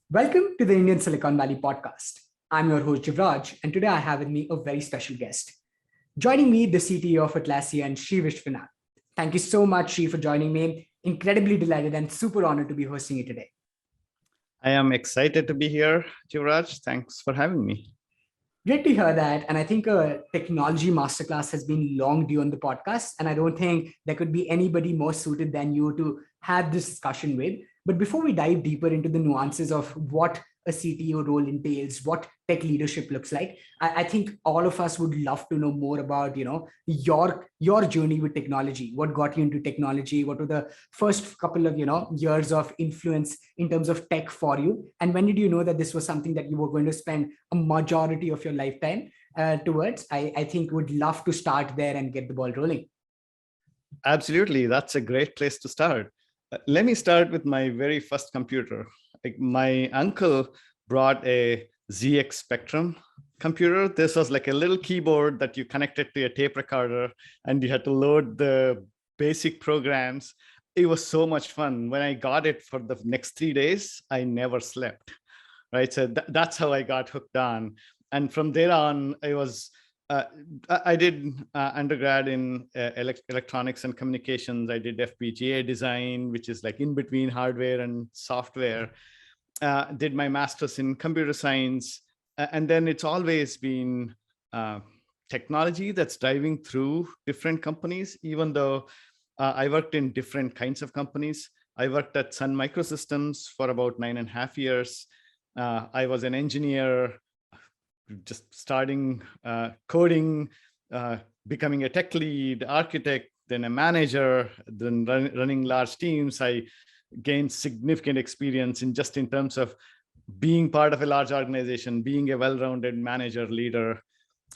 Welcome to the Indian Silicon Valley podcast. I'm your host, Jivraj, and today I have with me a very special guest. Joining me, the CTO of Atlassian, Sri Viswanath. Thank you so much, Sri, for joining me. Incredibly delighted and super honored to be hosting you today. I am excited to be here, Jivraj. Thanks for having me. Great to hear that. And I think a technology masterclass has been long due on the podcast. And I don't think there could be anybody more suited than you to have this discussion with. But before we dive deeper into the nuances of what a CTO role entails, what tech leadership looks like, I think all of us would love to know more about, your journey with technology. What got you into technology? What were the first couple of, years of influence in terms of tech for you? And when did you know that this was something that you were going to spend a majority of your lifetime towards? I think would love to start there and get the ball rolling. Absolutely. That's a great place to start. Let me start with my very first computer. My uncle brought a ZX Spectrum computer. This was like a little keyboard that you connected to a tape recorder and you had to load the basic programs. It was so much fun. When I got it for the next 3 days, I never slept, right? So that's how I got hooked on. And from there on, I did undergrad in electronics and communications. I did FPGA design, which is like in between hardware and software. Did my master's in computer science. And then it's always been technology that's driving through different companies, even though I worked in different kinds of companies. I worked at Sun Microsystems for about 9.5 years. I was an engineer, just starting coding, becoming a tech lead, architect, then a manager, then running large teams. I gained significant experience in terms of being part of a large organization, being a well-rounded manager, leader.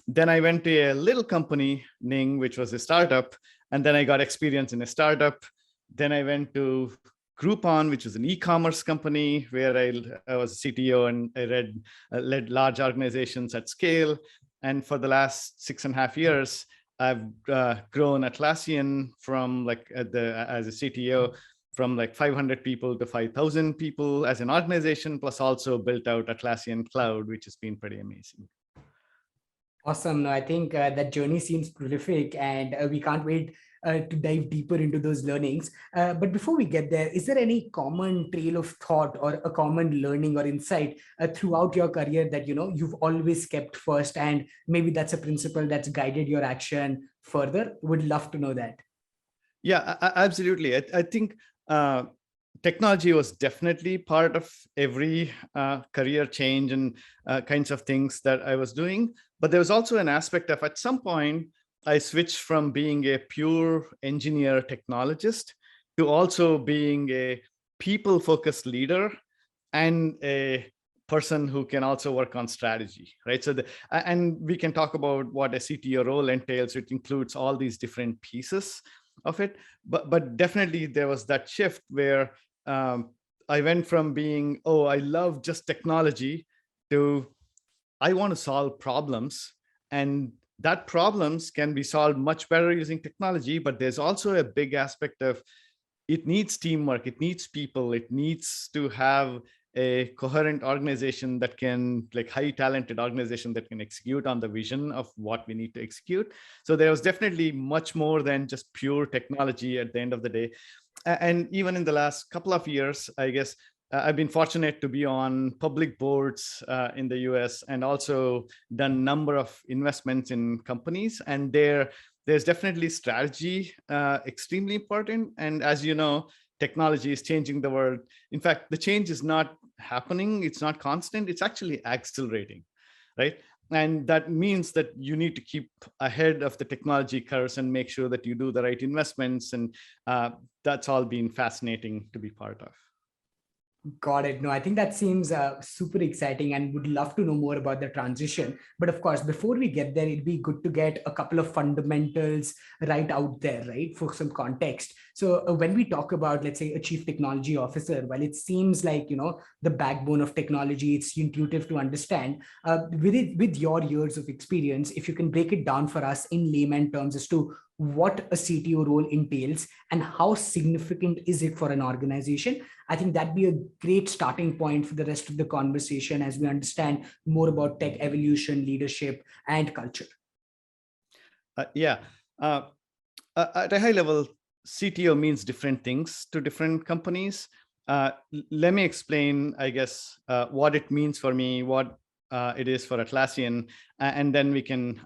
Then I went to a little company, Ning, which was a startup, and then I got experience in a startup. Then I went to Groupon, which is an e-commerce company where I was a CTO and I led large organizations at scale. And for the last 6.5 years, I've grown Atlassian from as a CTO from 500 people to 5,000 people as an organization, plus also built out Atlassian Cloud, which has been pretty amazing. Awesome. I think that journey seems prolific and we can't wait to dive deeper into those learnings. But before we get there, is there any common trail of thought or a common learning or insight throughout your career that, you've always kept first, and maybe that's a principle that's guided your action further? Would love to know that. Yeah, absolutely. I think technology was definitely part of every career change and kinds of things that I was doing. But there was also an aspect of, at some point, I switched from being a pure engineer technologist to also being a people-focused leader and a person who can also work on strategy, right? So, and we can talk about what a CTO role entails. It includes all these different pieces of it, but definitely there was that shift where I went from being, I love just technology, to I want to solve problems, and that problems can be solved much better using technology. But there's also a big aspect of it needs teamwork, it needs people, it needs to have a coherent organization that can, high talented organization that can execute on the vision of what we need to execute. So there was definitely much more than just pure technology at the end of the day. And even in the last couple of years, I guess I've been fortunate to be on public boards in the US, and also done a number of investments in companies. And there's definitely strategy extremely important. And as you know, technology is changing the world. In fact, the change is not happening. It's not constant. It's actually accelerating, right? And that means that you need to keep ahead of the technology curves and make sure that you do the right investments. And that's all been fascinating to be part of. Got it. No, I think that seems super exciting and would love to know more about the transition. But of course, before we get there, it'd be good to get a couple of fundamentals right out there, right, for some context. So when we talk about, let's say, a chief technology officer, well, it seems like, the backbone of technology, it's intuitive to understand. With your years of experience, if you can break it down for us in layman terms as to what a CTO role entails and how significant is it for an organization. I think that'd be a great starting point for the rest of the conversation as we understand more about tech evolution, leadership, and culture. Yeah. At a high level, CTO means different things to different companies. Let me explain, I guess, what it means for me, what it is for Atlassian, and then we can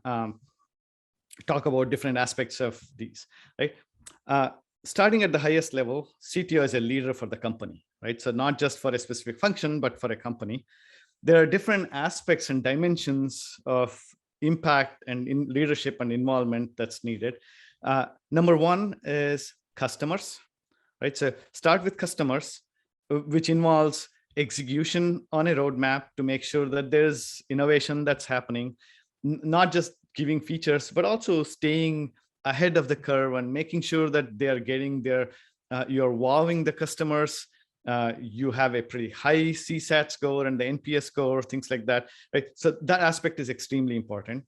talk about different aspects of these, right? Starting at the highest level, CTO is a leader for the company, right? So not just for a specific function, but for a company. There are different aspects and dimensions of impact and in leadership and involvement that's needed. Number one is customers, right? So start with customers, which involves execution on a roadmap to make sure that there's innovation that's happening, not just giving features, but also staying ahead of the curve and making sure that they are getting their, you're wowing the customers. You have a pretty high CSAT score and the NPS score, things like that, right? So that aspect is extremely important.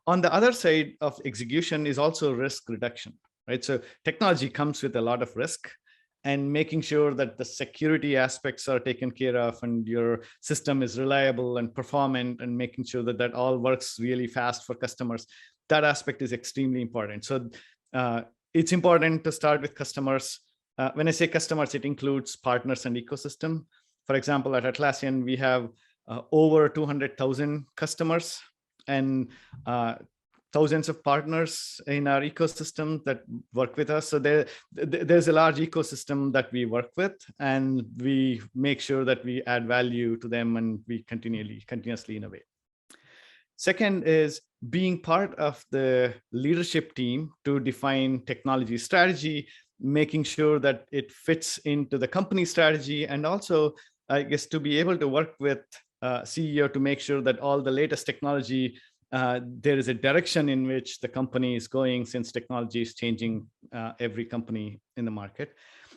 On the other side of execution is also risk reduction, right? So technology comes with a lot of risk, and making sure that the security aspects are taken care of and your system is reliable and performant, and making sure that that all works really fast for customers. That aspect is extremely important. So it's important to start with customers. When I say customers, it includes partners and ecosystem. For example, at Atlassian, we have over 200,000 customers and thousands of partners in our ecosystem that work with us. So there's a large ecosystem that we work with, and we make sure that we add value to them and we continuously innovate. Second is being part of the leadership team to define technology strategy, making sure that it fits into the company strategy, and also, I guess, to be able to work with CEO to make sure that all the latest technology, there is a direction in which the company is going, since technology is changing every company in the market.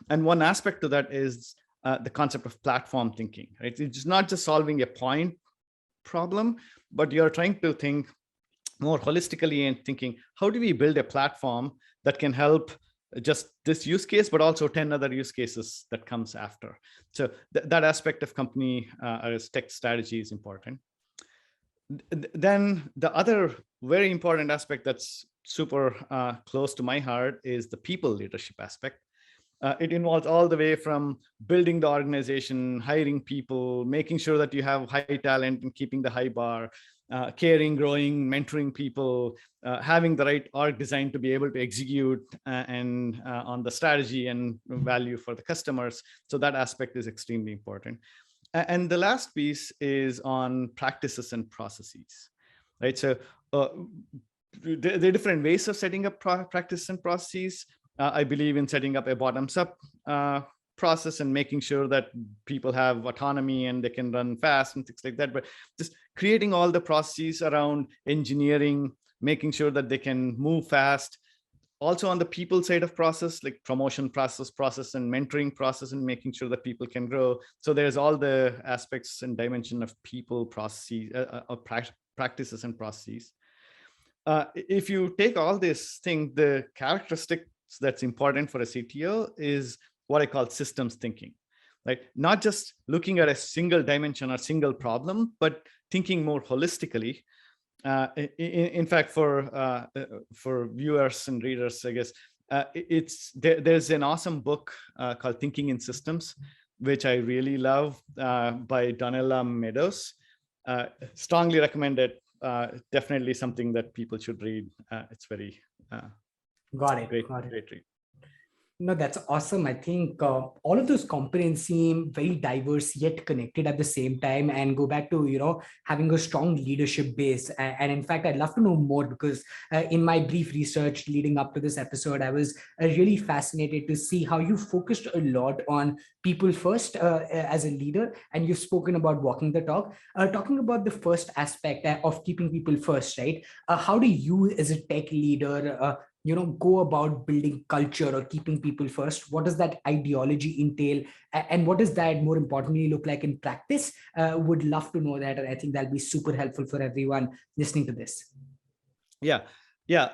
And one aspect to that is the concept of platform thinking, right? It's not just solving a point problem, but you're trying to think more holistically and thinking, how do we build a platform that can help just this use case, but also 10 other use cases that comes after. So that aspect of company tech strategy is important. Then the other very important aspect that's super close to my heart is the people leadership aspect. It involves all the way from building the organization, hiring people, making sure that you have high talent and keeping the high bar, caring, growing, mentoring people, having the right org design to be able to execute and on the strategy and value for the customers. So that aspect is extremely important. And the last piece is on practices and processes, right? So there are different ways of setting up practice and processes. I believe in setting up a bottoms-up process and making sure that people have autonomy and they can run fast and things like that. But just creating all the processes around engineering, making sure that they can move fast. Also on the people side of process, like promotion process and mentoring process, and making sure that people can grow. So there's all the aspects and dimension of people, processes, practices and processes. If you take all this thing, the characteristics that's important for a CTO is what I call systems thinking, right? Not just looking at a single dimension or single problem, but thinking more holistically. In fact, for viewers and readers, I guess, there's an awesome book called Thinking in Systems, which I really love, by Donella Meadows. Strongly recommend it. Definitely something that people should read. It's very great read. No, that's awesome. I think all of those components seem very diverse yet connected at the same time, and go back to, having a strong leadership base. And in fact, I'd love to know more, because in my brief research leading up to this episode, I was really fascinated to see how you focused a lot on people first as a leader. And you've spoken about walking the talk, talking about the first aspect of keeping people first, right? How do you as a tech leader go about building culture or keeping people first? What does that ideology entail? And what does that, more importantly, look like in practice? Would love to know that. And I think that'll be super helpful for everyone listening to this. Yeah. Yeah,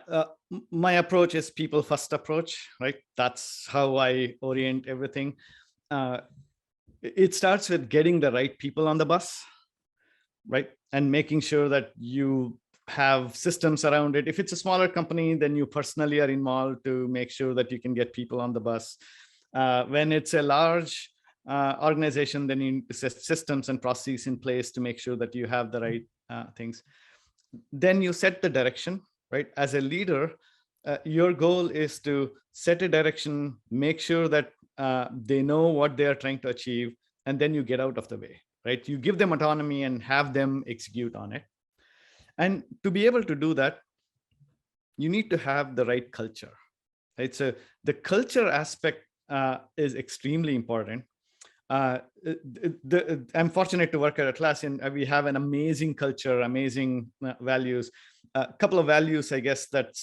my approach is people first approach, right? That's how I orient everything. Uh, it starts with getting the right people on the bus, right? And making sure that you have systems around it. If it's a smaller company, then you personally are involved to make sure that you can get people on the bus. When it's a large organization, then you need to set systems and processes in place to make sure that you have the right things. Then you set the direction, right? As a leader, your goal is to set a direction, make sure that they know what they are trying to achieve, and then you get out of the way, right? You give them autonomy and have them execute on it. And to be able to do that, you need to have the right culture, right? So the culture aspect is extremely important. I'm fortunate to work at Atlassian. We have an amazing culture, amazing values. A couple of values, I guess, that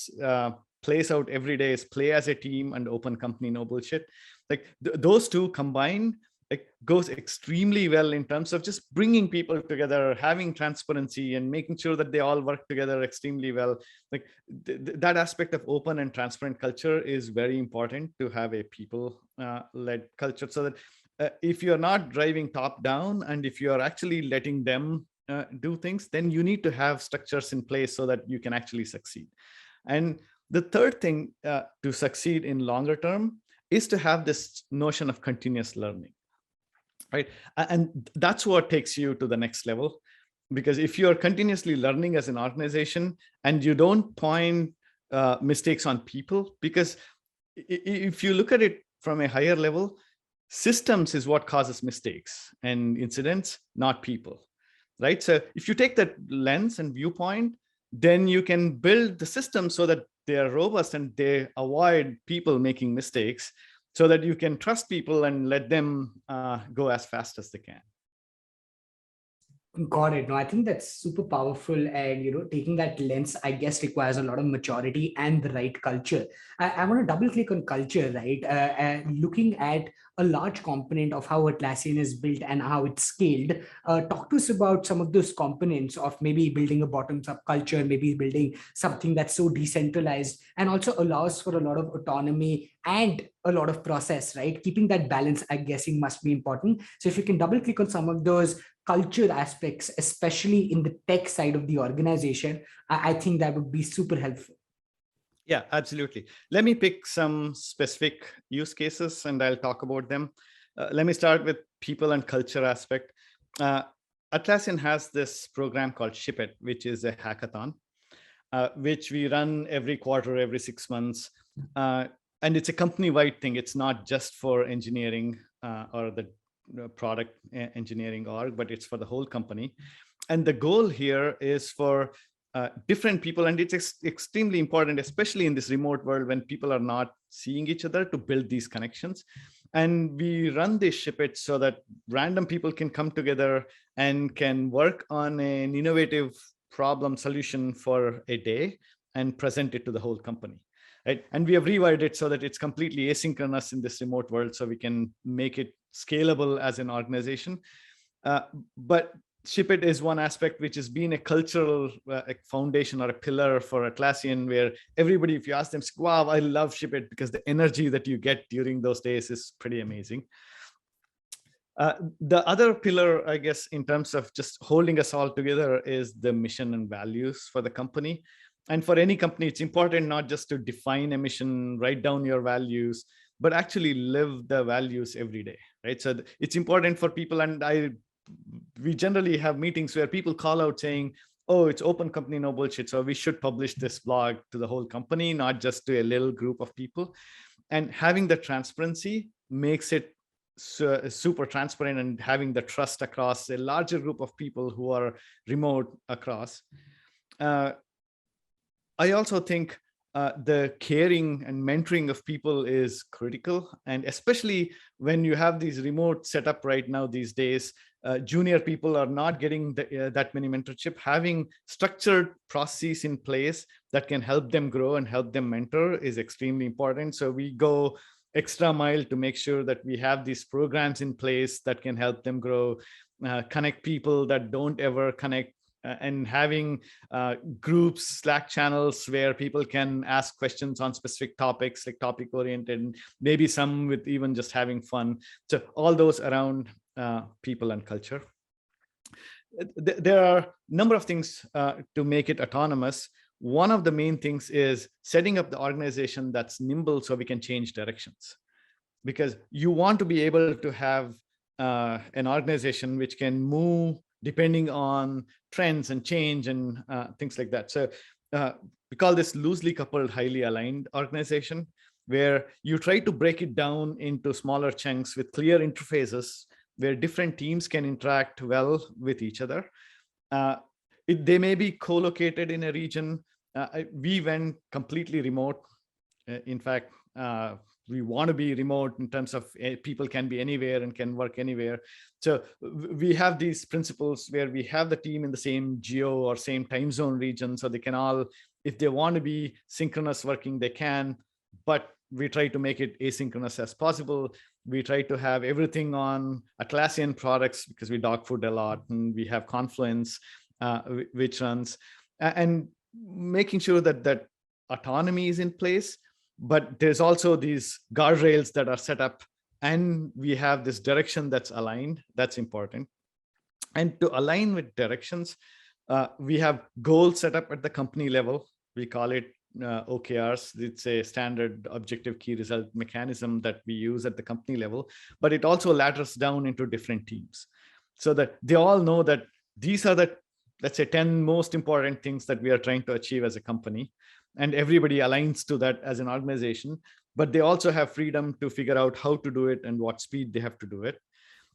plays out every day is play as a team and open company, no bullshit. Like those two combined, it goes extremely well in terms of just bringing people together, having transparency, and making sure that they all work together extremely well. Like that aspect of open and transparent culture is very important to have a people-led culture, so that if you're not driving top down and if you're actually letting them do things, then you need to have structures in place so that you can actually succeed. And the third thing to succeed in longer term is to have this notion of continuous learning, right? And that's what takes you to the next level. Because if you're continuously learning as an organization and you don't point mistakes on people, because if you look at it from a higher level, systems is what causes mistakes and incidents, not people, right? So if you take that lens and viewpoint, then you can build the system so that they are robust and they avoid people making mistakes, so that you can trust people and let them go as fast as they can. Got it. No, I think that's super powerful. And, taking that lens, I guess, requires a lot of maturity and the right culture. I want to double click on culture, right? Looking at a large component of how Atlassian is built and how it's scaled. Talk to us about some of those components of maybe building a bottoms up culture, maybe building something that's so decentralized and also allows for a lot of autonomy and a lot of process, right? Keeping that balance, I'm guessing, must be important. So if you can double click on some of those culture aspects, especially in the tech side of the organization, I think that would be super helpful. Yeah, absolutely. Let me pick some specific use cases and I'll talk about them. Let me start with people and culture aspect. Atlassian has this program called Ship It, which is a hackathon, which we run every quarter, every 6 months. And it's a company-wide thing. It's not just for engineering or the product engineering org, but it's for the whole company. And the goal here is for different people, and it's extremely important, especially in this remote world when people are not seeing each other, to build these connections. And we run this Ship It so that random people can come together and can work on an innovative problem solution for a day and present it to the whole company. Right? And we have rewired it so that it's completely asynchronous in this remote world, so we can make it scalable as an organization. But Ship It is one aspect which has been a cultural foundation or a pillar for Atlassian, where everybody, if you ask them, wow, I love Ship It, because the energy that you get during those days is pretty amazing. The other pillar, I guess, in terms of just holding us all together is the mission and values for the company. And for any company, it's important not just to define a mission, write down your values, but actually live the values every day, right? So it's important for people, and we generally have meetings where people call out saying, oh, it's open company, no bullshit, so we should publish this blog to the whole company, not just to a little group of people. And having the transparency makes it super transparent, and having the trust across a larger group of people who are remote across. I also think the caring and mentoring of people is critical. And especially when you have these remote setup right now these days, junior people are not getting that many mentorship. Having structured processes in place that can help them grow and help them mentor is extremely important. So we go extra mile to make sure that we have these programs in place that can help them grow, connect people that don't ever connect and having groups, Slack channels where people can ask questions on specific topics, like topic oriented, maybe some with even just having fun. So all those around people and culture. There are a number of things to make it autonomous. One of the main things is setting up the organization that's nimble so we can change directions, because you want to be able to have an organization which can move depending on trends and change and things like that. So we call this loosely coupled, highly aligned organization, where you try to break it down into smaller chunks with clear interfaces where different teams can interact well with each other. They may be co-located in a region. We went completely remote. In fact, we want to be remote in terms of people can be anywhere and can work anywhere. So we have these principles where we have the team in the same geo or same time zone region, so they can all, if they want to be synchronous working, they can, but we try to make it asynchronous as possible. We try to have everything on Atlassian products because we dog food a lot, and we have Confluence, which runs, and making sure that autonomy is in place. But there's also these guardrails that are set up, and we have this direction that's aligned. That's important. And to align with directions, we have goals set up at the company level. We call it OKRs. It's a standard objective key result mechanism that we use at the company level, but it also ladders down into different teams so that they all know that these are the, let's say, 10 most important things that we are trying to achieve as a company. And everybody aligns to that as an organization, but they also have freedom to figure out how to do it and what speed they have to do it.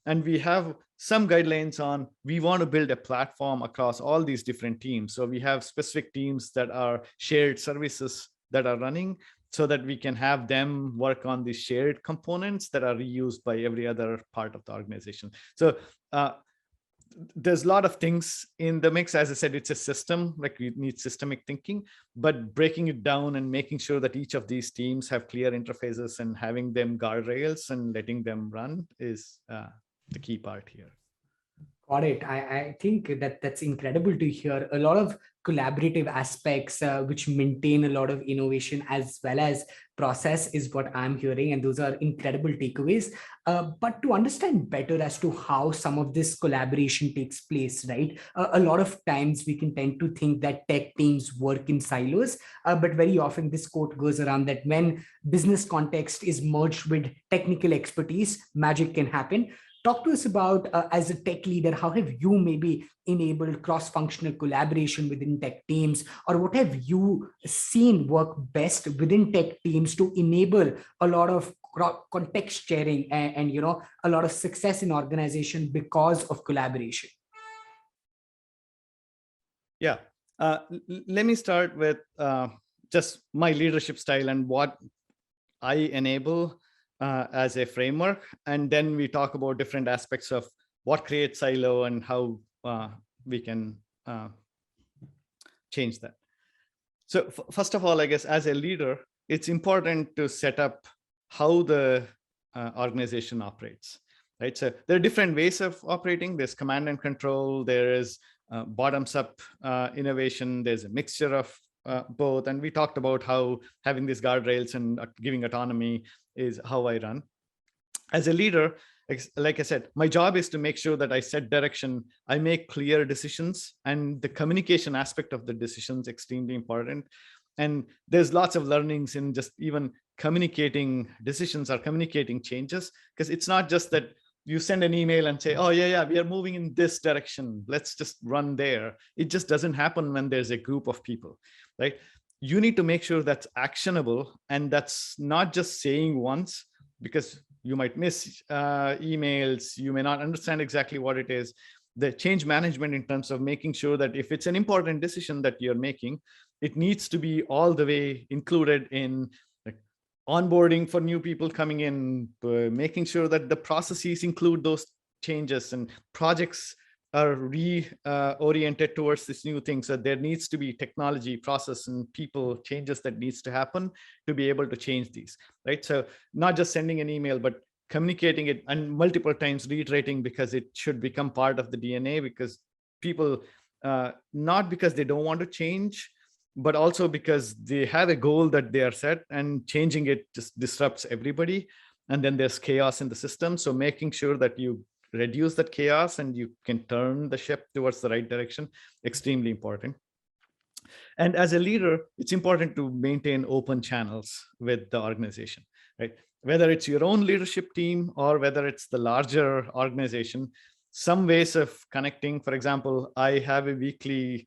And we have some guidelines on, we want to build a platform across all these different teams. So we have specific teams that are shared services that are running so that we can have them work on these shared components that are reused by every other part of the organization. So there's a lot of things in the mix. As I said, it's a system, like you need systemic thinking, but breaking it down and making sure that each of these teams have clear interfaces and having them guardrails and letting them run is the key part here. Got it. I think that's incredible to hear. A lot of collaborative aspects which maintain a lot of innovation as well as process is what I'm hearing, and those are incredible takeaways. But to understand better as to how some of this collaboration takes place, right? A lot of times we can tend to think that tech teams work in silos, but very often this quote goes around that when business context is merged with technical expertise, magic can happen. Talk to us about, as a tech leader, how have you maybe enabled cross-functional collaboration within tech teams, or what have you seen work best within tech teams to enable a lot of context sharing and a lot of success in organization because of collaboration? Yeah, let me start with just my leadership style and what I enable as a framework, and then we talk about different aspects of what creates silo and how we can change that. So first of all, I guess as a leader, it's important to set up how the organization operates, right? So there are different ways of operating. There's command and control. There is bottoms up innovation. There's a mixture of both. And we talked about how having these guardrails and giving autonomy is how I run. As a leader, like I said, my job is to make sure that I set direction, I make clear decisions, and the communication aspect of the decisions extremely important. And there's lots of learnings in just even communicating decisions or communicating changes, because it's not just that you send an email and say, oh yeah, we are moving in this direction, let's just run there. It just doesn't happen when there's a group of people, right? You need to make sure that's actionable, and that's not just saying once, because you might miss emails, you may not understand exactly what it is. The change management in terms of making sure that if it's an important decision that you're making, it needs to be all the way included in like onboarding for new people coming in, making sure that the processes include those changes, and projects are reoriented towards this new thing. So there needs to be technology, process, and people changes that needs to happen to be able to change these, right? So not just sending an email, but communicating it and multiple times reiterating, because it should become part of the DNA, because people not because they don't want to change, but also because they have a goal that they are set, and changing it just disrupts everybody. And then there's chaos in the system. So making sure that you reduce that chaos and you can turn the ship towards the right direction, extremely important. And as a leader, it's important to maintain open channels with the organization, right? Whether it's your own leadership team or whether it's the larger organization, some ways of connecting. For example, I have a weekly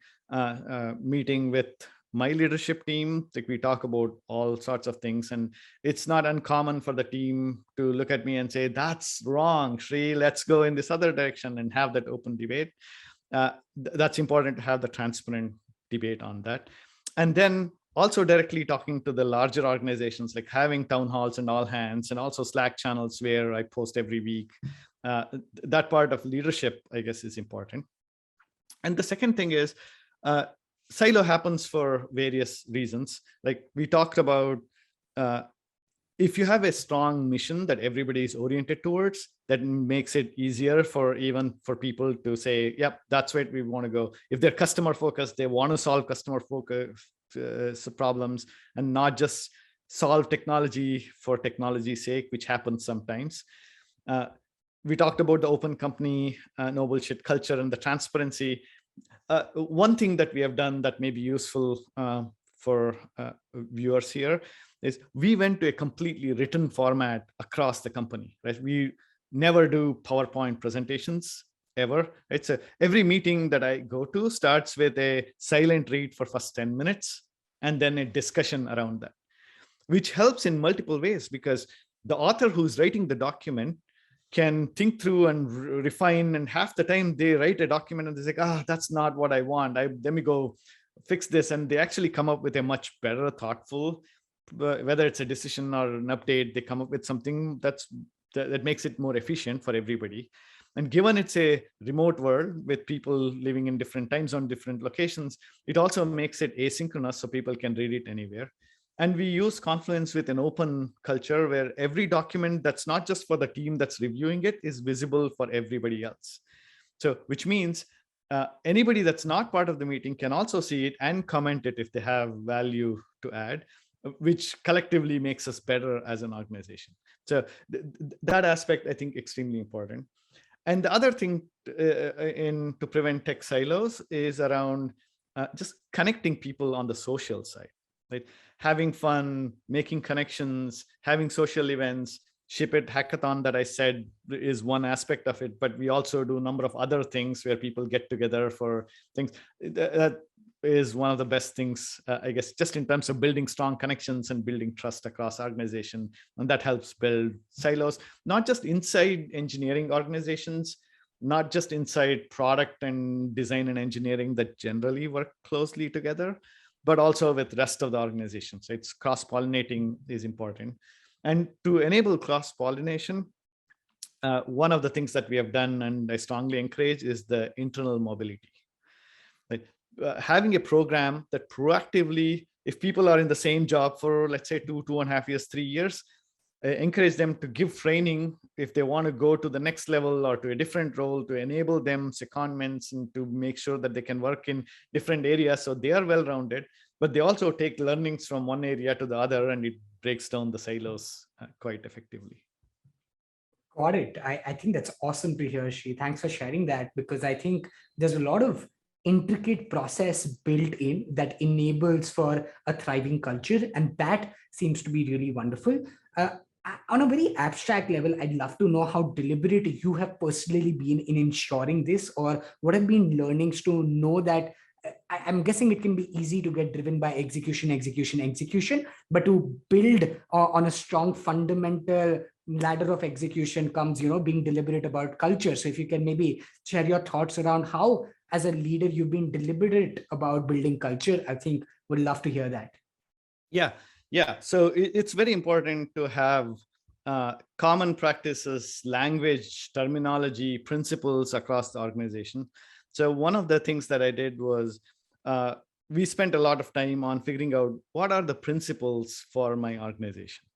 meeting with my leadership team. Like, we talk about all sorts of things, and it's not uncommon for the team to look at me and say, "That's wrong, Sri, let's go in this other direction," and have that open debate. That's important to have the transparent debate on that. And then also directly talking to the larger organizations, like having town halls and all hands, and also Slack channels where I post every week. That part of leadership, I guess, is important. And the second thing is, silo happens for various reasons. Like we talked about, if you have a strong mission that everybody is oriented towards, that makes it easier for even for people to say, yep, that's where we want to go. If they're customer focused, they want to solve customer focus problems, and not just solve technology for technology's sake, which happens sometimes. We talked about the open company, no bullshit culture, and the transparency. One thing that we have done that may be useful for viewers here is we went to a completely written format across the company, right? We never do PowerPoint presentations ever. It's every meeting that I go to starts with a silent read for first 10 minutes and then a discussion around that, which helps in multiple ways, because the author who's writing the document can think through and refine, and half the time they write a document and they're like, that's not what I want. Let me go fix this. And they actually come up with a much better, thoughtful, whether it's a decision or an update, they come up with something that makes it more efficient for everybody. And given it's a remote world with people living in different time zones, different locations, it also makes it asynchronous so people can read it anywhere. And we use Confluence with an open culture where every document that's not just for the team that's reviewing it is visible for everybody else. So, which means anybody that's not part of the meeting can also see it and comment it if they have value to add, which collectively makes us better as an organization. So that aspect, I think, extremely important. And the other thing to prevent tech silos is around just connecting people on the social side, right? Having fun, making connections, having social events. Ship It hackathon that I said is one aspect of it, but we also do a number of other things where people get together for things. That is one of the best things, I guess, just in terms of building strong connections and building trust across organization. And that helps build silos, not just inside engineering organizations, not just inside product and design and engineering that generally work closely together, but also with the rest of the organization. So it's cross-pollinating is important. And to enable cross-pollination, one of the things that we have done, and I strongly encourage, is the internal mobility. Like, having a program that proactively, if people are in the same job for, let's say, 2.5 years, 3 years, encourage them to give training if they want to go to the next level or to a different role, to enable them secondments and to make sure that they can work in different areas so they are well-rounded, but they also take learnings from one area to the other, and it breaks down the silos quite effectively. Got it. I think that's awesome to hear, Shri. Thanks for sharing that, because I think there's a lot of intricate process built in that enables for a thriving culture, and that seems to be really wonderful. On a very abstract level, I'd love to know how deliberate you have personally been in ensuring this, or what have been learnings to know that I'm guessing it can be easy to get driven by execution, but to build on a strong fundamental ladder of execution comes, being deliberate about culture. So if you can maybe share your thoughts around how, as a leader, you've been deliberate about building culture, I think would love to hear that. Yeah. So it's very important to have common practices, language, terminology, principles across the organization. So one of the things that I did was we spent a lot of time on figuring out what are the principles for my organization,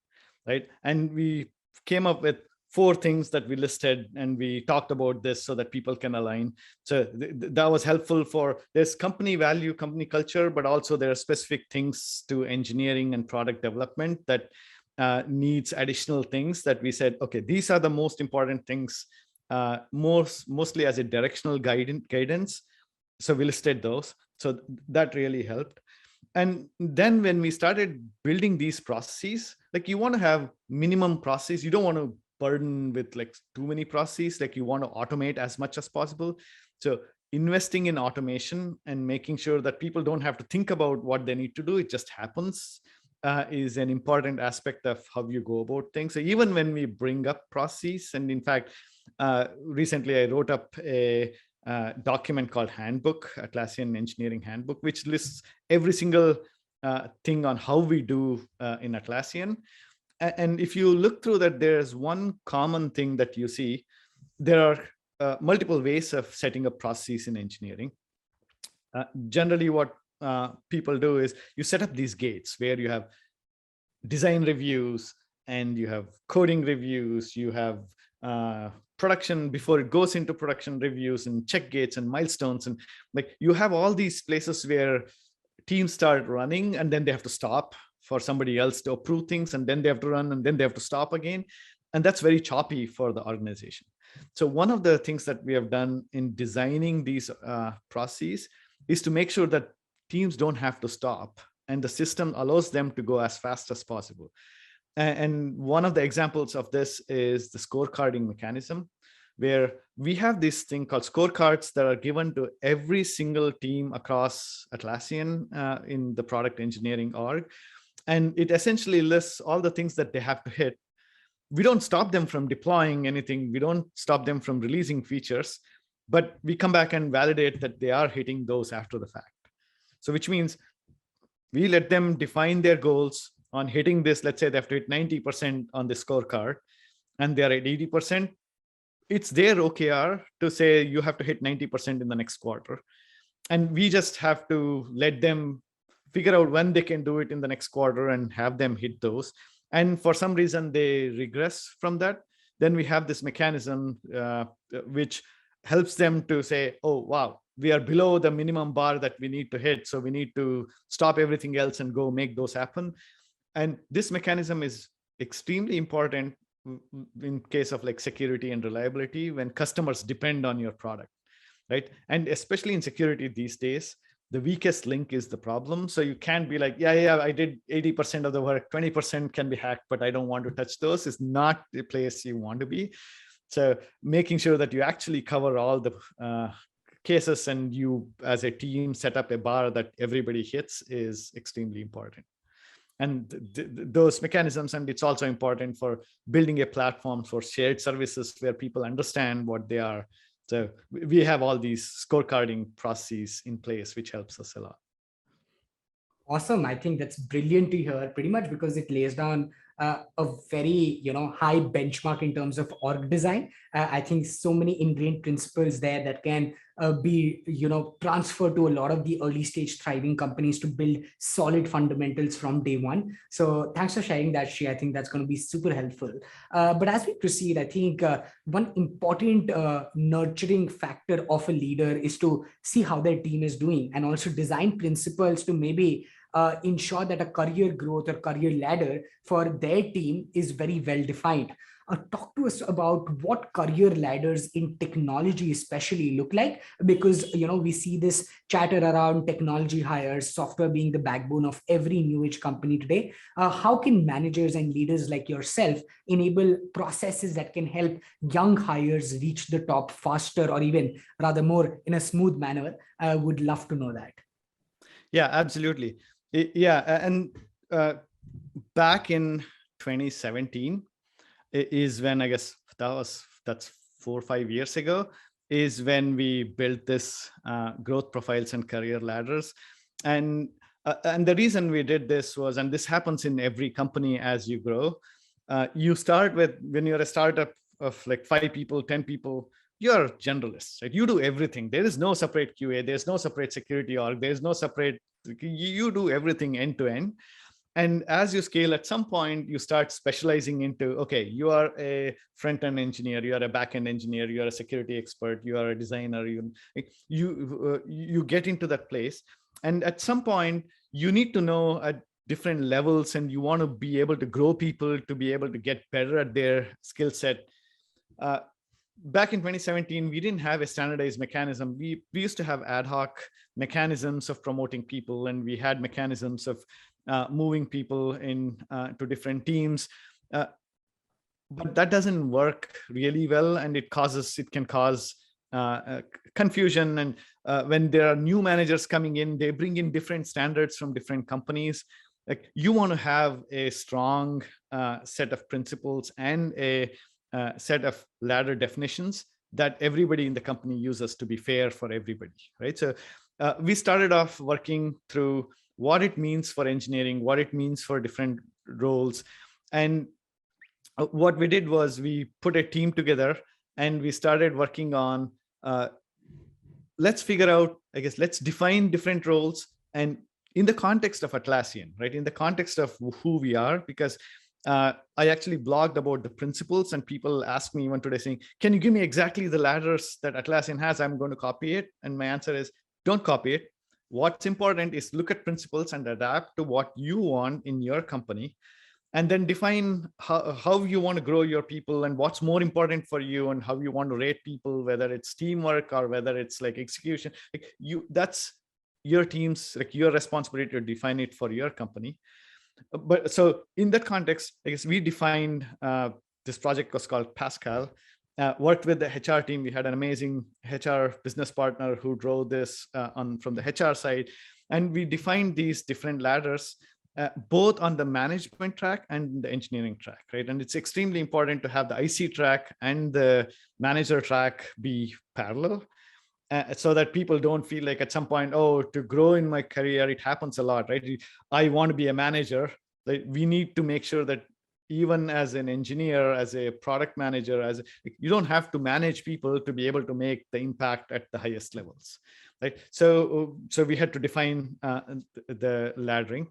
right? And we came up with 4 things that we listed, and we talked about this so that people can align. So that was helpful for, there's company value, company culture, but also there are specific things to engineering and product development that needs additional things that we said, okay, these are the most important things, mostly as a directional guidance. So we listed those. So that really helped. And then when we started building these processes, like you want to have minimum processes, you don't want to burden with like too many processes, like you want to automate as much as possible. So investing in automation and making sure that people don't have to think about what they need to do, it just happens, is an important aspect of how you go about things. So even when we bring up processes, and in fact, recently I wrote up a document called Handbook, Atlassian Engineering Handbook, which lists every single thing on how we do in Atlassian. And if you look through that, there's one common thing that you see. There are multiple ways of setting up processes in engineering. Generally, what people do is you set up these gates where you have design reviews and you have coding reviews, you have production before it goes into production reviews, and check gates and milestones. And like you have all these places where teams start running and then they have to stop for somebody else to approve things, and then they have to run and then they have to stop again. And that's very choppy for the organization. So one of the things that we have done in designing these processes is to make sure that teams don't have to stop, and the system allows them to go as fast as possible. And one of the examples of this is the scorecarding mechanism, where we have this thing called scorecards that are given to every single team across Atlassian in the product engineering org. And it essentially lists all the things that they have to hit. We don't stop them from deploying anything. We don't stop them from releasing features, but we come back and validate that they are hitting those after the fact. So which means we let them define their goals on hitting this. Let's say they have to hit 90% on the scorecard and they're at 80%. It's their OKR to say you have to hit 90% in the next quarter. And we just have to let them figure out when they can do it in the next quarter and have them hit those. And for some reason they regress from that, then we have this mechanism which helps them to say, oh, wow, we are below the minimum bar that we need to hit. So we need to stop everything else and go make those happen. And this mechanism is extremely important in case of like security and reliability when customers depend on your product, right? And especially in security these days, the weakest link is the problem. So you can't be like, yeah, I did 80% of the work, 20% can be hacked, but I don't want to touch those. Is not the place you want to be. So making sure that you actually cover all the cases and you as a team set up a bar that everybody hits is extremely important. And those mechanisms, and it's also important for building a platform for shared services where people understand what they are. So we have all these scorecarding processes in place, which helps us a lot. Awesome. I think that's brilliant to hear, pretty much because it lays down a very high benchmark in terms of org design. I think so many ingrained principles there that can be transferred to a lot of the early stage thriving companies to build solid fundamentals from day one. So thanks for sharing that, Shri. I think that's going to be super helpful. But as we proceed, I think one important nurturing factor of a leader is to see how their team is doing and also design principles to maybe ensure that a career growth or career ladder for their team is very well defined. Talk to us about what career ladders in technology especially look like, because we see this chatter around technology hires, software being the backbone of every new age company today. How can managers and leaders like yourself enable processes that can help young hires reach the top faster, or even rather more in a smooth manner? I would love to know that. Yeah, absolutely. Yeah, and back in 2017 is when, I guess that's 4 or 5 years ago, is when we built this growth profiles and career ladders. And the reason we did this was, and this happens in every company as you grow, you start with, when you're a startup of like 5 people, 10 people, you're generalists, right? You do everything. There is no separate QA. There's no separate security org. There's no separate, you do everything end to end. And as you scale, at some point, you start specializing into, okay, you are a front-end engineer, you are a back-end engineer, you are a security expert, you are a designer, you get into that place. And at some point, you need to know at different levels, and you want to be able to grow people to be able to get better at their skill set. Back in 2017, we didn't have a standardized mechanism. We used to have ad hoc mechanisms of promoting people, and we had mechanisms of moving people in to different teams. But that doesn't work really well, and it can cause confusion. And when there are new managers coming in, they bring in different standards from different companies. Like, you want to have a strong set of principles and a set of ladder definitions that everybody in the company uses to be fair for everybody, right? So we started off working through what it means for engineering, what it means for different roles. And what we did was we put a team together, and we started working on, let's figure out, I guess, let's define different roles. And in the context of Atlassian, right? In the context of who we are, because I actually blogged about the principles, and people ask me even today saying, can you give me exactly the ladders that Atlassian has? I'm going to copy it. And my answer is, don't copy it. What's important is look at principles and adapt to what you want in your company, and then define how you want to grow your people and what's more important for you, and how you want to rate people, whether it's teamwork or whether it's like execution. Like, that's your team's, like, your responsibility to define it for your company. But so in that context, I guess we defined this project was called Pascal. Worked with the HR team. We had an amazing HR business partner who drove this from the HR side. And we defined these different ladders, both on the management track and the engineering track, right? And it's extremely important to have the IC track and the manager track be parallel, so that people don't feel like at some point, oh, to grow in my career, it happens a lot, right? I want to be a manager. Like, we need to make sure that even as an engineer, as a product manager, you don't have to manage people to be able to make the impact at the highest levels, right? So we had to define the laddering,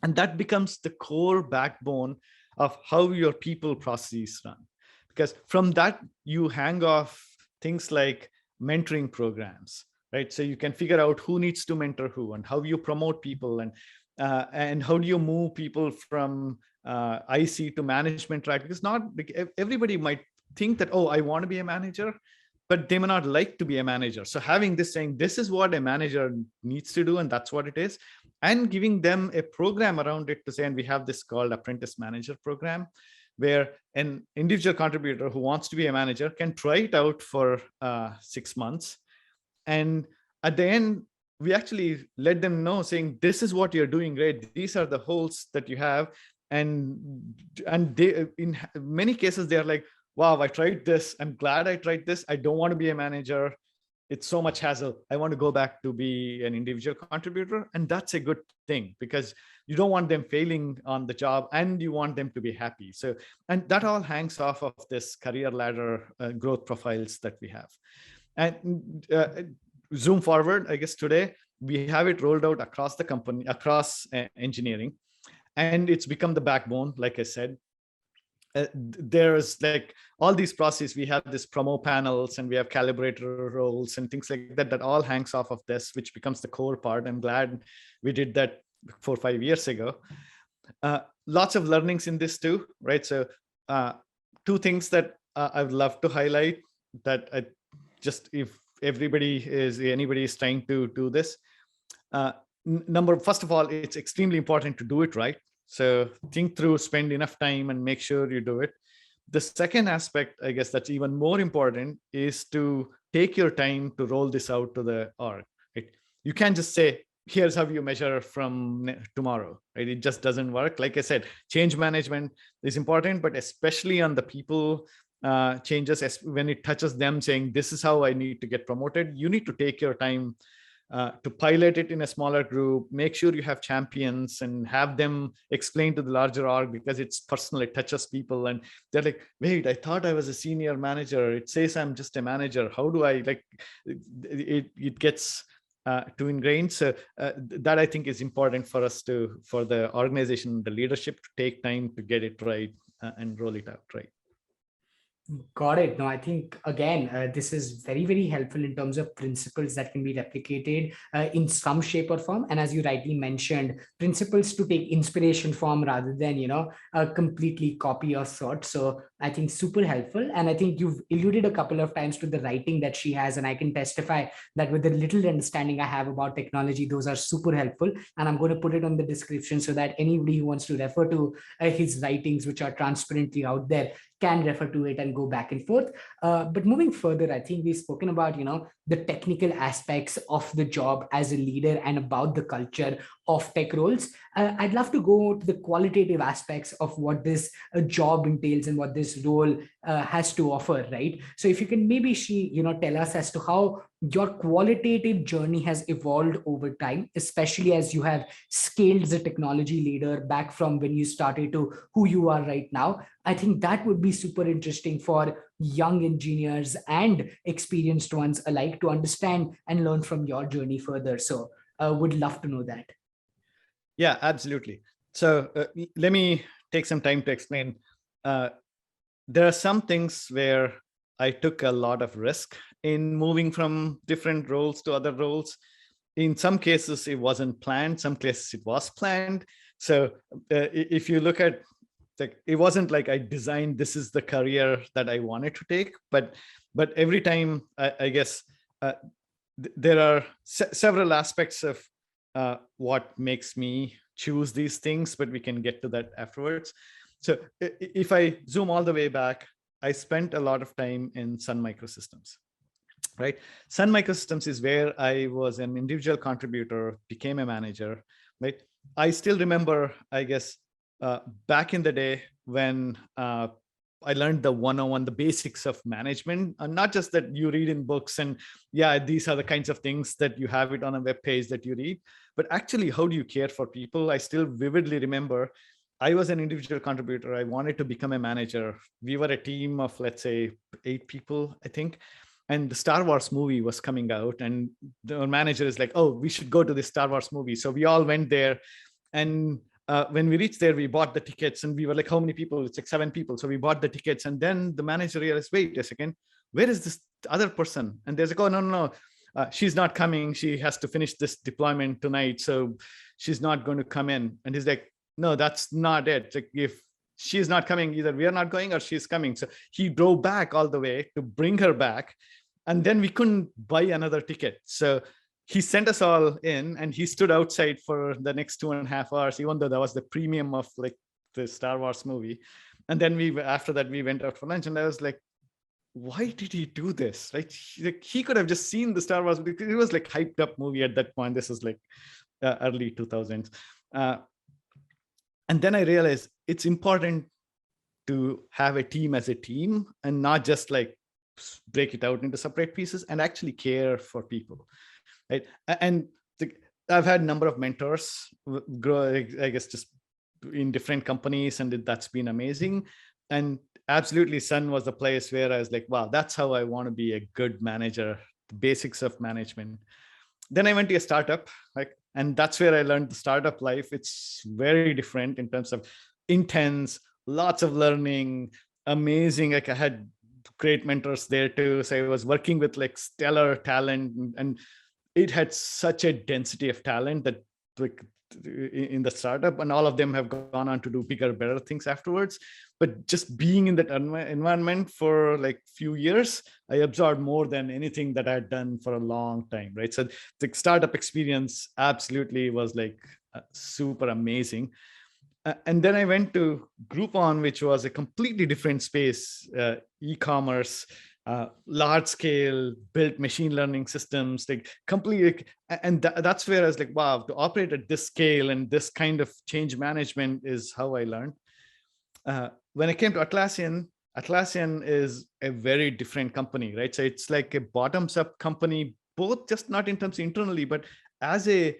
and that becomes the core backbone of how your people processes run. Because from that, you hang off things like mentoring programs, right? So you can figure out who needs to mentor who, and how you promote people, and how do you move people from IC to management track. Because not everybody might think that, oh, I want to be a manager, but they may not like to be a manager. So having this, saying this is what a manager needs to do, and that's what it is, and giving them a program around it to say, and we have this called apprentice manager program, where an individual contributor who wants to be a manager can try it out for 6 months. And at the end, we actually let them know, saying, this is what you're doing great. These are the holes that you have. And they, in many cases, they're like, wow, I tried this. I'm glad I tried this. I don't want to be a manager. It's so much hassle. I want to go back to be an individual contributor. And that's a good thing, because you don't want them failing on the job, and you want them to be happy. So, and that all hangs off of this career ladder growth profiles that we have. And zoom forward, I guess today we have it rolled out across the company, across engineering, and it's become the backbone. Like I said, there's like all these processes. We have this promo panels, and we have calibrator roles and things like that, that all hangs off of this, which becomes the core part. I'm glad we did that 4 or 5 years ago. Lots of learnings in this too, right? So two things that I would love to highlight, that if anybody is trying to do this, first of all, it's extremely important to do it right. So think through, spend enough time, and make sure you do it. The second aspect, I guess, that's even more important, is to take your time to roll this out to the org, right? You can't just say, here's how you measure from tomorrow, right? It just doesn't work. Like I said, change management is important, but especially on the people changes, when it touches them, saying, this is how I need to get promoted. You need to take your time to pilot it in a smaller group, make sure you have champions, and have them explain to the larger org, because it's personal, it touches people. And they're like, wait, I thought I was a senior manager. It says I'm just a manager. How do I, like, it gets to ingrain. So that I think is important for us for the organization, the leadership to take time to get it right and roll it out right. Got it. No, I think again, this is very, very helpful in terms of principles that can be replicated in some shape or form. And as you rightly mentioned, principles to take inspiration from rather than, completely copy or sort. So I think super helpful. And I think you've alluded a couple of times to the writing that she has. And I can testify that with the little understanding I have about technology, those are super helpful. And I'm going to put it on the description so that anybody who wants to refer to his writings, which are transparently out there, can refer to it and go back and forth. But moving further, I think we've spoken about, the technical aspects of the job as a leader and about the culture of tech roles. I'd love to go to the qualitative aspects of what this job entails and what this role has to offer, right? So if you can maybe tell us as to how your qualitative journey has evolved over time, especially as you have scaled as a technology leader back from when you started to who you are right now. I think that would be super interesting for young engineers and experienced ones alike to understand and learn from your journey further. So would love to know that. Yeah, absolutely. So let me take some time to explain. There are some things where I took a lot of risk in moving from different roles to other roles. In some cases, it wasn't planned. Some cases, it was planned. So if you look at, it wasn't like I designed this is the career that I wanted to take, but every time I guess there are several aspects of what makes me choose these things, but we can get to that afterwards. So if I zoom all the way back, I spent a lot of time in Sun Microsystems, right? Sun Microsystems is where I was an individual contributor, became a manager, right? I still remember, I guess, back in the day when I learned the 101, the basics of management, and not just that you read in books and yeah, these are the kinds of things that you have it on a web page that you read, but actually, how do you care for people? I still vividly remember I was an individual contributor. I wanted to become a manager. We were a team of, let's say, 8 people, I think. And the Star Wars movie was coming out, and the manager is like, oh, we should go to the Star Wars movie. So we all went there. And when we reached there, we bought the tickets and we were like, how many people? It's like 7 people. So we bought the tickets. And then the manager realized, wait a second, where is this other person? And there's like, oh, no. She's not coming. She has to finish this deployment tonight. So she's not going to come in. And he's like, no, that's not it. It's like, if she's not coming, either we are not going or she's coming. So he drove back all the way to bring her back. And then we couldn't buy another ticket. So he sent us all in and he stood outside for the next 2.5 hours, even though that was the premium of like the Star Wars movie. And then after that, we went out for lunch and I was like, why did he do this? Right? He could have just seen the Star Wars, because it was like hyped up movie at that point. This was like early 2000s. And then I realized it's important to have a team as a team and not just like break it out into separate pieces and actually care for people. Right. And I've had a number of mentors grow, I guess, just in different companies, and that's been amazing. And absolutely, Sun was the place where I was like, wow, that's how I want to be a good manager, the basics of management. Then I went to a startup, like, and that's where I learned the startup life. It's very different in terms of intense, lots of learning, amazing. Like I had great mentors there too. So I was working with like stellar talent, and it had such a density of talent that like in the startup, and all of them have gone on to do bigger, better things afterwards. But just being in that environment for like few years, I absorbed more than anything that I had done for a long time, right? So the startup experience absolutely was like super amazing. And then I went to Groupon, which was a completely different space, e-commerce, large scale, built machine learning systems, like completely. And that's where I was like, wow, to operate at this scale and this kind of change management is how I learned. When I came to Atlassian, Atlassian is a very different company, right? So it's like a bottoms up company, both just not in terms of internally, but as a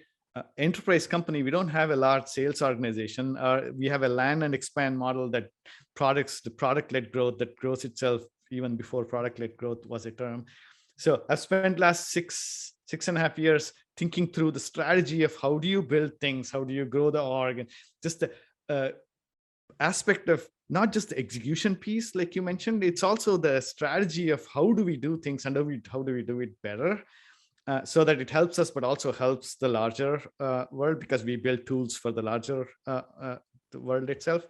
enterprise company, we don't have a large sales organization. We have a land and expand model that the product-led growth that grows itself even before product-led growth was a term. So I've spent last 6.5 years thinking through the strategy of how do you build things, how do you grow the org, and just the aspect of not just the execution piece, like you mentioned, it's also the strategy of how do we do things and how do we do it better, so that it helps us, but also helps the larger world, because we build tools for the larger the world itself.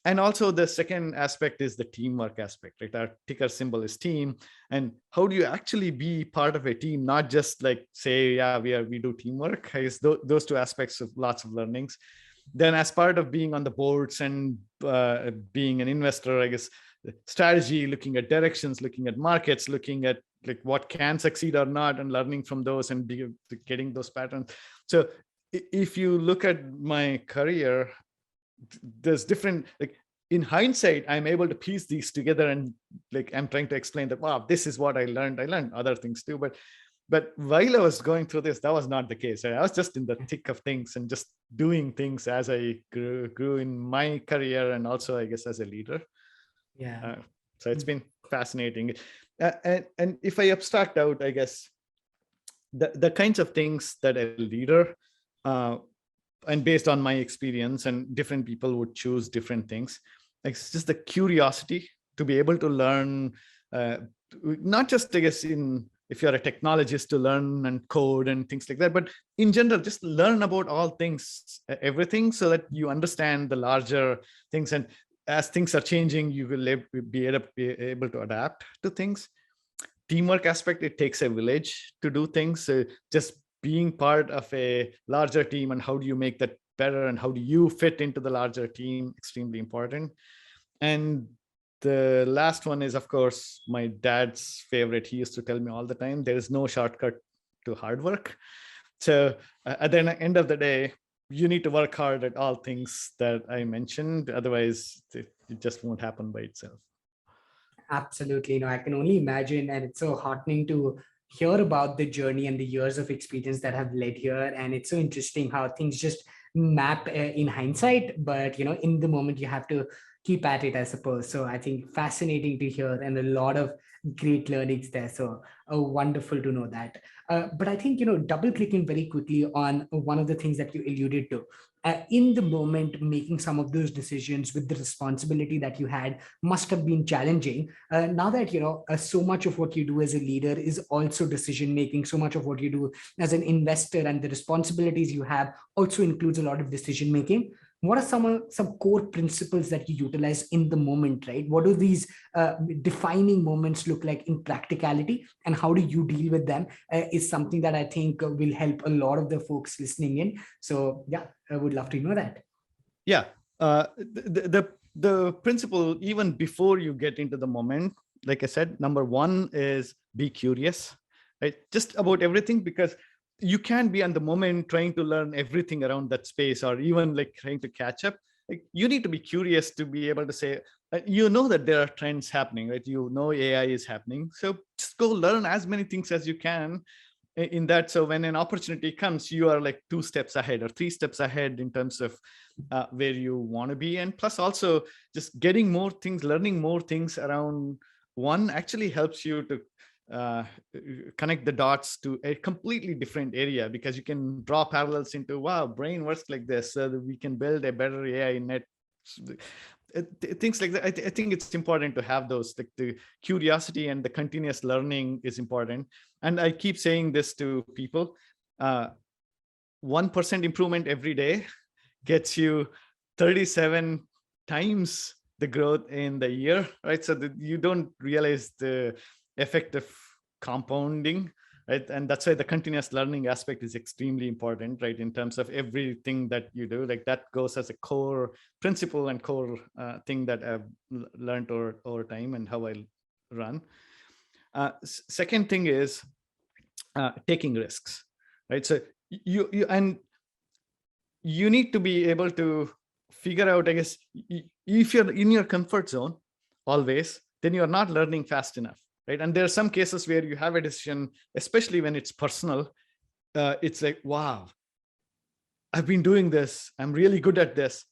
And also the second aspect is the teamwork aspect, right? Our ticker symbol is team. And how do you actually be part of a team, not just like say, yeah, we do teamwork. I guess those two aspects of lots of learnings. Then as part of being on the boards and being an investor, I guess strategy, looking at directions, looking at markets, looking at like what can succeed or not, and learning from those and getting those patterns. So if you look at my career, there's different, like in hindsight, I'm able to piece these together, and like I'm trying to explain that, wow, this is what I learned. I learned other things too, but while I was going through this, that was not the case. I was just in the thick of things and just doing things as I grew in my career, and also I guess as a leader. Yeah. So it's been fascinating. And if I abstract out, I guess the kinds of things that a leader, and based on my experience, and different people would choose different things, like it's just the curiosity to be able to learn, not just I guess if you're a technologist, to learn and code and things like that, but in general, just learn about all things, everything, so that you understand the larger things. And as things are changing, you will be able to adapt to things. Teamwork aspect, it takes a village to do things. So just being part of a larger team, and how do you make that better, and how do you fit into the larger team, extremely important. And the last one is, of course, my dad's favorite. He used to tell me all the time, there is no shortcut to hard work. So at the end of the day, you need to work hard at all things that I mentioned. Otherwise, it just won't happen by itself. Absolutely. No, I can only imagine. And it's so heartening to hear about the journey and the years of experience that have led here. And it's so interesting how things just map in hindsight, but in the moment you have to keep at it, I suppose. So I think fascinating to hear, and a lot of great learnings there. So wonderful to know that. But I think, double clicking very quickly on one of the things that you alluded to, in the moment, making some of those decisions with the responsibility that you had must have been challenging. Now that, so much of what you do as a leader is also decision making, so much of what you do as an investor and the responsibilities you have also includes a lot of decision making. What are some core principles that you utilize in the moment, right? What do these defining moments look like in practicality, and how do you deal with them is something that I think will help a lot of the folks listening in. So yeah, I would love to know that. Yeah. The principle, even before you get into the moment, like I said, number one is be curious, right? Just about everything, because you can't be on the moment trying to learn everything around that space, or even like trying to catch up. Like you need to be curious to be able to say, that there are trends happening, right? AI is happening. So just go learn as many things as you can in that. So when an opportunity comes, you are like 2 steps ahead or 3 steps ahead in terms of where you want to be. And plus also just getting more things, learning more things around one actually helps you to connect the dots to a completely different area, because you can draw parallels into, wow, brain works like this, so that we can build a better AI net. Things like that. I think it's important to have those, like the curiosity and the continuous learning is important. And I keep saying this to people, 1% improvement every day gets you 37 times the growth in the year, right? So that you don't realize the effect of compounding, right? And that's why the continuous learning aspect is extremely important, right? In terms of everything that you do, like that goes as a core principle and core thing that I've learned over time, and how I run. Second thing is taking risks, right? So you need to be able to figure out, I guess, if you're in your comfort zone always, then you're not learning fast enough, right? And there are some cases where you have a decision, especially when it's personal. It's like, wow, I've been doing this, I'm really good at this,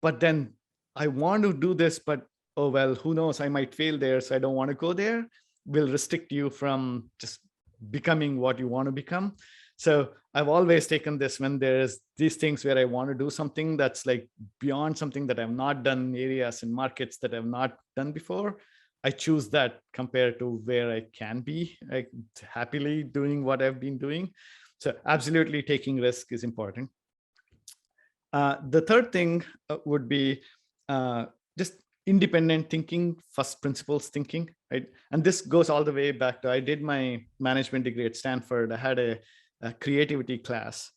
but then I want to do this, but oh well, who knows, I might fail there, so I don't want to go there. Will restrict you from just becoming what you want to become. So I've always taken this when there's these things where I want to do something that's like beyond something that I've not done, areas and markets that I've not done before. I choose that compared to where I can be like happily doing what I've been doing. So absolutely taking risk is important. The third thing would be just independent thinking, first principles thinking, right? And this goes all the way back to, I did my management degree at Stanford. I had a creativity class,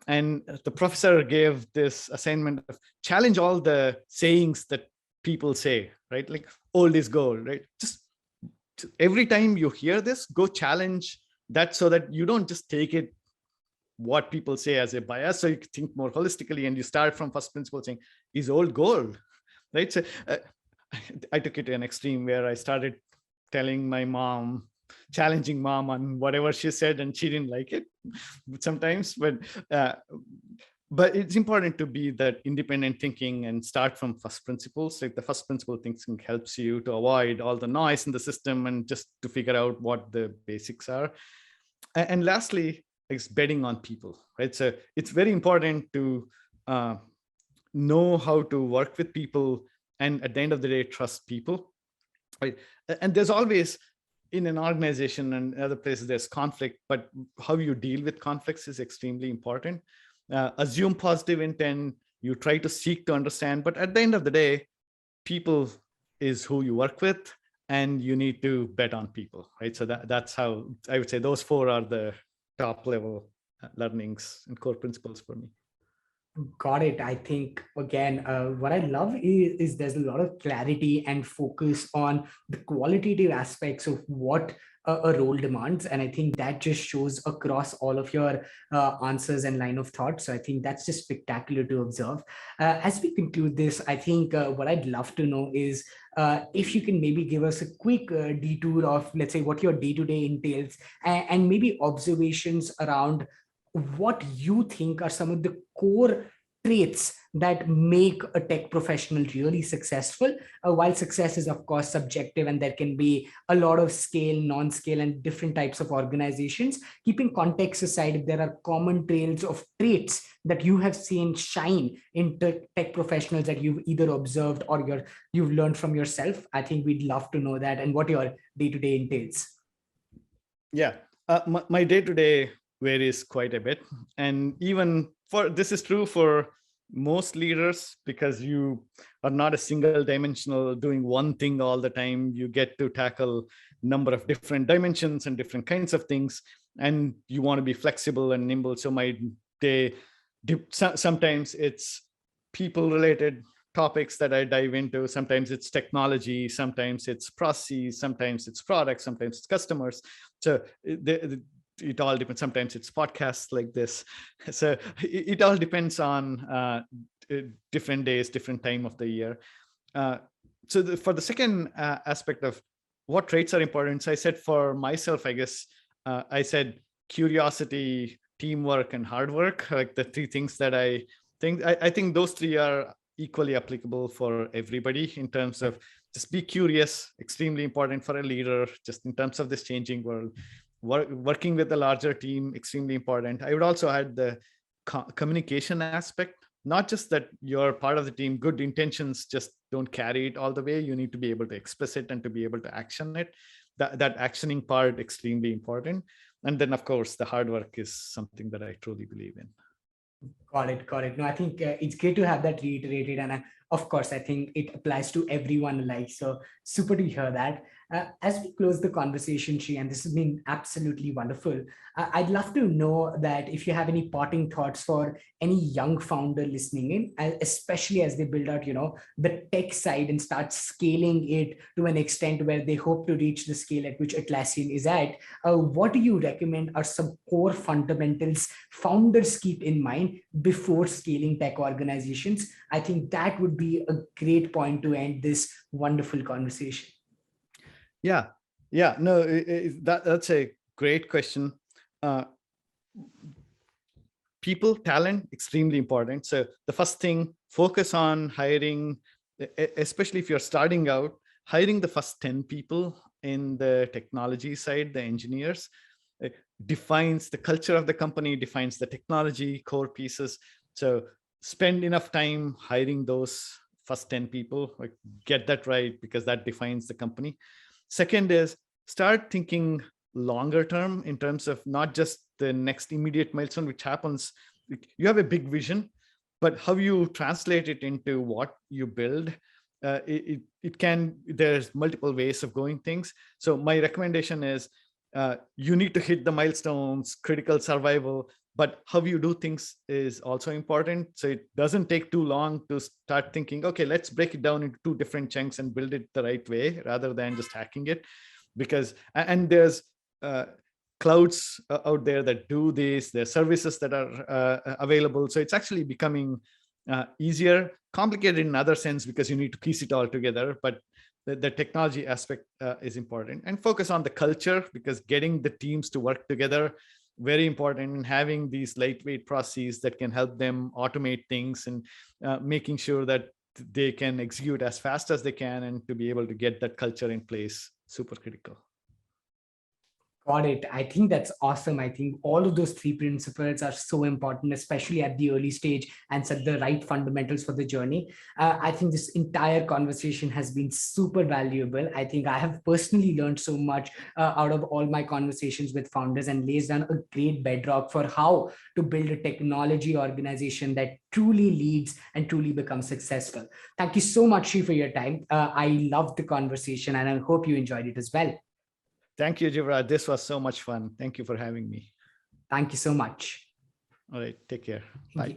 and the professor gave this assignment of challenge all the sayings that people say, right? Like old is gold, right? Just every time you hear this, go challenge that so that you don't just take it what people say as a bias, so you think more holistically and you start from first principle saying, is old gold, right? So I took it to an extreme where I started telling my mom, challenging mom on whatever she said, and she didn't like it sometimes. But it's important to be that independent thinking and start from first principles. Like the first principle thinking helps you to avoid all the noise in the system and just to figure out what the basics are. And lastly, is betting on people, right? So it's very important to know how to work with people, and at the end of the day, trust people, right? And there's always, in an organization and other places, there's conflict, but how you deal with conflicts is extremely important. Assume positive intent, you try to seek to understand, but at the end of the day, people is who you work with, and you need to bet on people, right? So that's how I would say those four are the top level learnings and core principles for me. Got it. I think again, what I love is there's a lot of clarity and focus on the qualitative aspects of what a role demands, and I think that just shows across all of your answers and line of thought. So I think that's just spectacular to observe. As we conclude this, I think what I'd love to know is if you can maybe give us a quick detour of, let's say, what your day-to-day entails, and maybe observations around what you think are some of the core traits that make a tech professional really successful. While success is of course subjective and there can be a lot of scale, non-scale, and different types of organizations, keeping context aside, if there are common trails of traits that you have seen shine in tech professionals that you've either observed or you've learned from yourself, I think we'd love to know that, and what your day-to-day entails. Yeah, my day-to-day varies quite a bit, and even for this is true for most leaders, because you are not a single dimensional doing one thing all the time. You get to tackle number of different dimensions and different kinds of things, and you want to be flexible and nimble. So my day, sometimes it's people related topics that I dive into. Sometimes it's technology, sometimes it's processes, sometimes it's products, sometimes it's customers. So it all depends. Sometimes it's podcasts like this. So it all depends on different days, different time of the year. So for the second aspect of what traits are important, so I said for myself, I guess I said curiosity, teamwork, and hard work, like the three things that I think. I think those three are equally applicable for everybody in terms of just be curious, extremely important for a leader, just in terms of this changing world. Working with a larger team, extremely important. I would also add the communication aspect, not just that you're part of the team, good intentions just don't carry it all the way. You need to be able to express it and to be able to action it. That actioning part, extremely important. And then of course, the hard work is something that I truly believe in. Got it. Got it. No, I think it's great to have that reiterated. And of course, I think it applies to everyone alike. So super to hear that. As we close the conversation, Sri, and this has been absolutely wonderful, I'd love to know that if you have any parting thoughts for any young founder listening in, especially as they build out, the tech side and start scaling it to an extent where they hope to reach the scale at which Atlassian is at. What do you recommend are some core fundamentals founders keep in mind before scaling tech organizations? I think that would be a great point to end this wonderful conversation. Yeah, no, that's a great question. People, talent, extremely important. So the first thing, focus on hiring, especially if you're starting out, hiring the first 10 people in the technology side, the engineers. defines the culture of the company, defines the technology core pieces. So spend enough time hiring those first 10 people, like get that right, because that defines the company. Second is start thinking longer term in terms of not just the next immediate milestone, which happens. You have a big vision, but how you translate it into what you build, it can, there's multiple ways of going things. So my recommendation is you need to hit the milestones, critical survival, but how you do things is also important. So it doesn't take too long to start thinking, okay, let's break it down into two different chunks and build it the right way rather than just hacking it. Because, and there's clouds out there that do this, there's services that are available. So it's actually becoming easier, complicated in another sense because you need to piece it all together, but the technology aspect is important. And focus on the culture, because getting the teams to work together, very important, and having these lightweight processes that can help them automate things and making sure that they can execute as fast as they can, and to be able to get that culture in place, super critical. Got it. I think that's awesome. I think all of those three principles are so important, especially at the early stage, and set the right fundamentals for the journey. I think this entire conversation has been super valuable. I think I have personally learned so much out of all my conversations with founders, and lays down a great bedrock for how to build a technology organization that truly leads and truly becomes successful. Thank you so much, Sri, for your time. I loved the conversation, and I hope you enjoyed it as well. Thank you, Jivraj. This was so much fun. Thank you for having me. Thank you so much. All right. Take care. Bye.